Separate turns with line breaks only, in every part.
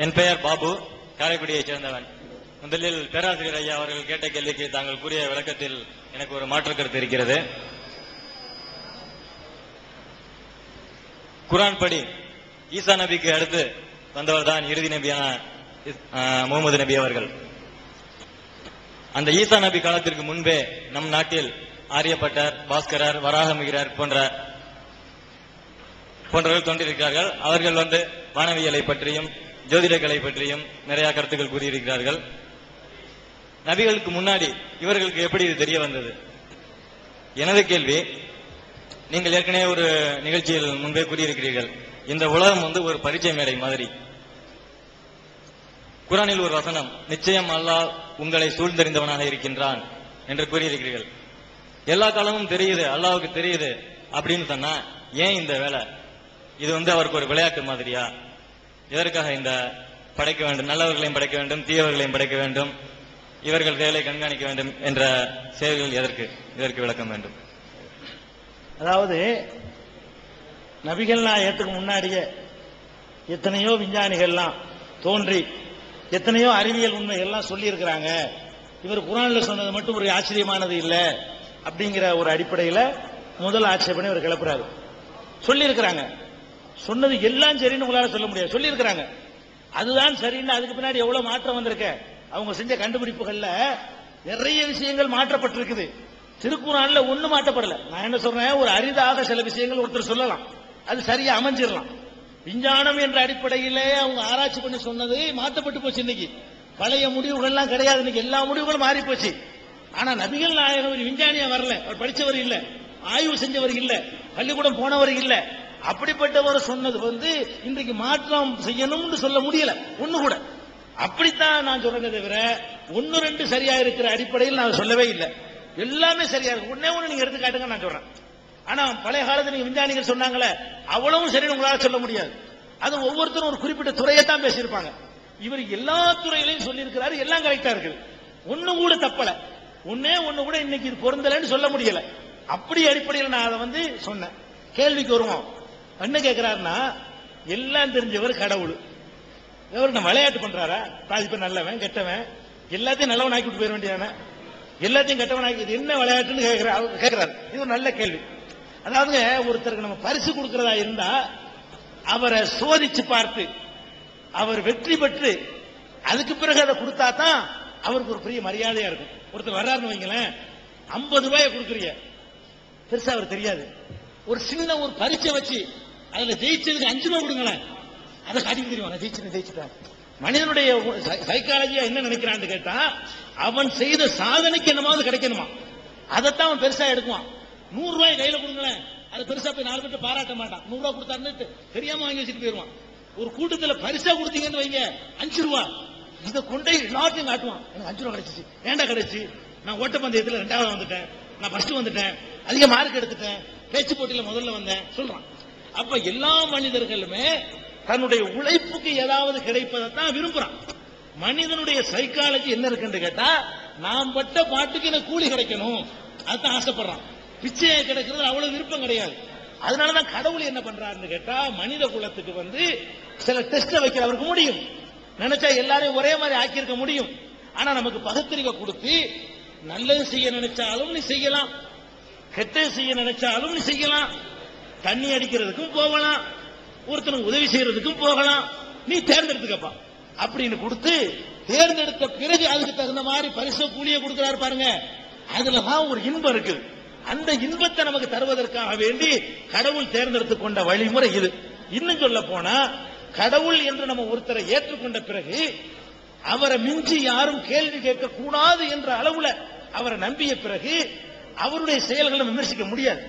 என் பெயர் பாபு, காரைக்குடியைச் சேர்ந்தவன். முதலில் பேராசிரியர் ஐயா அவர்கள் கேட்ட கேள்விக்கு தாங்கள் கூறிய விளக்கத்தில் எனக்கு ஒரு மாற்று கருத்து இருக்கிறது. குர்ஆன் படி ஈசா நபிக்கு அடுத்து வந்தவர் தான் இறுதி நபியான முகமது நபி அவர்கள். அந்த ஈசா நபி காலத்திற்கு முன்பே நம் நாட்டில் ஆரியப்பட்டர், பாஸ்கரர், வராகமிகிரர் போன்றவர்கள் தோன்றியிருக்கிறார்கள். அவர்கள் வானவியலை பற்றியும் ஜோதிடக்கலை பற்றியும் நிறைய கருத்துக்கள் கூறியிருக்கிறார்கள். நபிகளுக்கு முன்னாடி இவர்களுக்கு எப்படி இது தெரிய வந்தது? எனது கேள்வி, நீங்கள் ஏற்கனவே ஒரு நிகழ்ச்சியில் முன்பே கூறியிருக்கிறீர்கள், இந்த உலகம் ஒரு பரீட்சை மேடை மாதிரி. குர்ஆனில் ஒரு வசனம், நிச்சயம் அல்லாஹ் உங்களை சூழ்ந்தறிந்தவனாக இருக்கின்றான் என்று கூறியிருக்கிறீர்கள். எல்லா காலமும் தெரியுது, அல்லாஹ்வுக்கு தெரியுது அப்படின்னு சொன்னா ஏன் இந்த வேலை? இது அவருக்கு ஒரு விளையாட்டு மாதிரியா? எதற்காக இந்த படைக்க வேண்டும், நல்லவர்களையும் படைக்க வேண்டும், தீயவர்களையும் படைக்க வேண்டும், இவர்கள் செயலை கண்காணிக்க வேண்டும் என்ற செயல்கள் இதற்கு விளக்கம் வேண்டும்.
அதாவது நபிகள் நாயகத்துக்கு முன்னாடியே எத்தனையோ விஞ்ஞானிகள்லாம் தோன்றி எத்தனையோ அறிவியல் உண்மைகள்லாம் சொல்லி இருக்கிறாங்க. இவர் குர்ஆன்ல சொன்னது மட்டும் ஒரு ஆச்சரியமானது இல்லை அப்படிங்கிற ஒரு அடிப்படையில் முதல் ஆட்சேபனை இவர் கிளப்புறாரு. சொல்லி இருக்கிறாங்க, சொன்னது எல்லாம் சரின்னு உங்களால சொல்ல முடியாது, சொல்லி இருக்கிறாங்க. அதுதான் சரின்னு அதுக்கு பின்னாடி எவ்வளவு மாற்றம் வந்திருக்க. அவங்க செஞ்ச கண்டுபிடிப்புகள்ல நிறைய விஷயங்கள் மாற்றப்பட்டிருக்குது. திருக்குர்ஆன்ல ஒண்ணு மாற்றப்படல. நான் என்ன சொல்றேன், ஒரு அரிதாக சில விஷயங்கள் ஒருத்தர் சொல்லலாம், அது சரியா அமைஞ்சிடலாம். விஞ்ஞானம் என்ற அடிப்படையிலே அவங்க ஆராய்ச்சி பண்ணி சொன்னது மாற்றப்பட்டு போச்சு. இன்னைக்கு பழைய முடிவுகள்லாம் கிடையாது, இன்னைக்கு எல்லா முடிவுகளும் மாறி போச்சு. ஆனா நபிகள் நாயகம் விஞ்ஞானியா வரல, அவர் படிச்சவர் இல்ல, ஆய்வு செஞ்சவர் இல்ல, பள்ளிக்கூடம் போனவர் இல்ல. அப்படிப்பட்டவர் சொன்னது இன்றைக்கு மாற்றம் செய்யணும்னு சொல்ல முடியல ஒண்ணு கூட. அப்படித்தான் நான் சொல்றேன் தவிர ஒன்னு ரெண்டு சரியா இருக்கிற அடிப்படையில் நான் சொல்லவே இல்லை. எல்லாமே சரியா இருக்கு. ஒண்ணு நீங்க எடுத்து காட்டுங்க நான் சொல்றேன். ஆனா பழைய காலத்துல நீங்க விஞ்ஞானிகள் சொன்னாங்களே அவ்வளவும் சரின்னு உங்களால சொல்ல முடியாது. அது ஒவ்வொருத்தரும் ஒரு குறிப்பிட்ட துறையை தான் பேசியிருப்பாங்க. இவர் எல்லா துறைகளையும் சொல்லி இருக்கிறாரு, எல்லாம் கரெக்டா இருக்குது, ஒண்ணு கூட தப்பல. ஒண்ணு கூட இன்னைக்கு இது பொருந்தலன்னு சொல்ல முடியல. அப்படி அடிப்படையில் நான் அதை சொன்னேன். கேள்விக்கு வருவோம். என்ன கேட்கிறாருன்னா, எல்லாம் தெரிஞ்சவர் கடவுள், இவர் விளையாட்டு பண்றாரா? பாதி பேர் நல்லவன் கெட்டவன், எல்லாத்தையும் நல்லவன் ஆக்கிட்டு போயிட வேண்டியதானே, எல்லாத்தையும் கெட்டவன் ஆக்கி என்ன விளையாட்டுன்னு கேட்கிறாரு. இது ஒரு நல்ல கேள்வி. அதாவது ஒருத்தருக்கு நம்ம பரிசு கொடுக்கிறதா இருந்தா அவரை சோதிச்சு பார்த்து அவர் வெற்றி பெற்று அதுக்கு பிறகு அதை கொடுத்தா தான் அவருக்கு ஒரு பெரிய மரியாதையா இருக்கும். ஒருத்தர் வர்றாருன்னு வைங்களேன், 50 ரூபாயை கொடுக்குறீங்க, பெருசா அவர் தெரியாது, ஒரு சின்ன ஒரு பரீட்சை வச்சு அதுல ஜெயிச்சதுக்கு 5 ரூபாய் கொடுங்களேன், அதை காட்டிட்டு தெரியும் ஜெயிச்சுட்டான். மனிதனுடைய சைக்காலஜியா என்ன நினைக்கிறான்னு கேட்டா, அவன் செய்த சாதனைக்கு என்னமாவது கிடைக்கணுமா, அதைத்தான் அவன் பெருசா எடுக்குவான். 100 ரூபாய் கையில கொடுங்களேன், அது பெருசா போய் 4 பேர் பாராட்ட மாட்டான். 100 ரூபாய் கொடுத்தாருன்னு தெரியாம வாங்கி வச்சுட்டு போயிருவான். ஒரு கூட்டத்துல பரிசா கொடுத்தீங்கன்னு வைங்க 5 ரூபாய், இதை கொண்டே எல்லாத்தையும் காட்டுவான். எனக்கு 5 ரூபாய் கிடைச்சிச்சு, ஏண்டா கிடைச்சு, நான் ஓட்டப்பந்தயத்தில் 2வது வந்துட்டேன், நான் ஃபர்ஸ்ட் வந்துட்டேன், அதிக மார்க் எடுத்துட்டேன், பேச்சு போட்டியில முதல்ல வந்தேன் சொல்றான். அப்ப எல்லா மனிதர்களுமே தன்னுடைய உழைப்புக்கு ஏதாவது கிடைப்பதைத்தான் விரும்புறான். மனிதனுடைய சைக்காலஜி என்ன இருக்குன்னு கேட்டா, நாம் பட்ட பாட்டுக்கு எனக்கு கூலி கிடைக்கணும், அதுதான் ஆசைப்படுறான். பிச்சையை கிடைக்கிறது அவ்வளவு விருப்பம் கிடையாது. அதனாலதான் கடவுள் என்ன பண்றாருன்னு கேட்டா, மனித குலத்துக்கு சில டெஸ்ட வைக்கிற அவருக்கு முடியும், நினைச்சா எல்லாரையும் ஒரே மாதிரி ஆக்கியிருக்க முடியும். ஆனா நமக்கு பகுத்தறிவை கொடுத்து நல்லது செய்ய நினைச்சாலும் நீ செய்யலாம், கெட்டது செய்ய நினைச்சாலும் நீ செய்யலாம், தண்ணி அடிக்கிறதுக்கும் போகலாம், ஒருத்தனுக்கு உதவி செய்யறதுக்கும் போகலாம், நீ தேர்ந்தெடுத்துக்கப்பா அப்படின்னு கொடுத்து தேர்ந்தெடுத்த பிறகு அதுக்கு தகுந்த மாதிரி பரிசு கூலியை கொடுக்கிறாரு பாருங்க. அதுலதான் ஒரு இன்பம் இருக்குது. அந்த இன்பத்தை நமக்கு தருவதற்காக வேண்டி கடவுள் தேர்ந்தெடுத்து கொண்ட வழிமுறை இது. இன்னும் சொல்ல போனா, கடவுள் என்று நம்ம ஒருத்தரை ஏற்றுக்கொண்ட பிறகு அவரை மிஞ்சி யாரும் கேள்வி கேட்க கூடாது என்ற அளவுல அவரை நம்பிய பிறகு அவருடைய செயல்களை விமர்சிக்க முடியாது.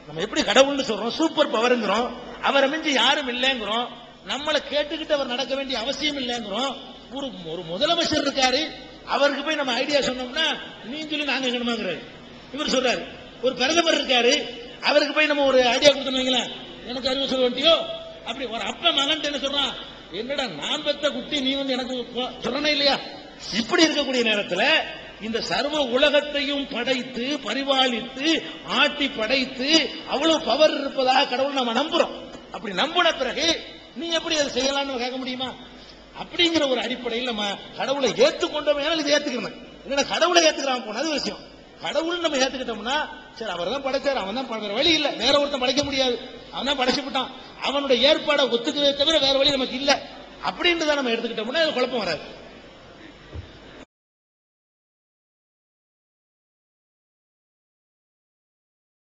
நம்ம எப்படி கடவுள்னு சொல்றோம், சூப்பர் பவர்ங்கிறோம், அவரை மிஞ்சி யாரும் இல்லைங்கிறோம், நம்மளை கேட்டுக்கிட்டு அவர் நடக்க வேண்டிய அவசியம் இல்லைங்கிறோம். ஒரு முதலமைச்சர் இருக்காரு, அவருக்கு போய் நம்ம ஐடியா சொன்னோம்னா நீ சொல்லி நாங்க எங்கணுமாங்கிறாரு. இவர் சொல்றாரு, ஒரு பிரதமர் இருக்காரு, அவருக்கு போய் நம்ம ஒரு ஐடியா கொடுத்தோம், எனக்கு அறிவு சொல்ல வேண்டியோ, அப்படி ஒரு அப்ப மகன் என்ன சொல்றான், என்னடா நான் பெத்த குட்டி நீ எனக்கு சொல்லணே இல்லையா? இப்படி இருக்கக்கூடிய நேரத்தில் இந்த சர்வ உலகத்தையும் படைத்து பரிபாலித்து ஆட்டி படைத்து அவ்வளவு பவர் இருப்பதாக கடவுள் நம்ம நம்புறோம். அப்படி நம்பின பிறகு நீ எப்படி அதை செய்யலாம்னு கேட்க முடியுமா? அப்படிங்கிற ஒரு அடிப்படையில் நம்ம கடவுளை ஏற்றுக்கொண்டோம் இது ஏத்துக்கணும். இல்லைன்னா கடவுளை ஏத்துக்கிறான் போனது விஷயம். கடவுள் நம்ம ஏத்துக்கிட்டோம்னா சரி அவர் தான் படைச்சார், அவன் தான் வேற வழி இல்லை, வேற ஒருத்தன் படைக்க முடியாது, அவன் தான் படைச்சு விட்டான், அவனுடைய ஏற்பாடை ஒத்துக்கிறத தவிர வேற வழி நமக்கு இல்லை அப்படின்னு தான் நம்ம எடுத்துக்கிட்டோம்னா குழப்பம் வராது.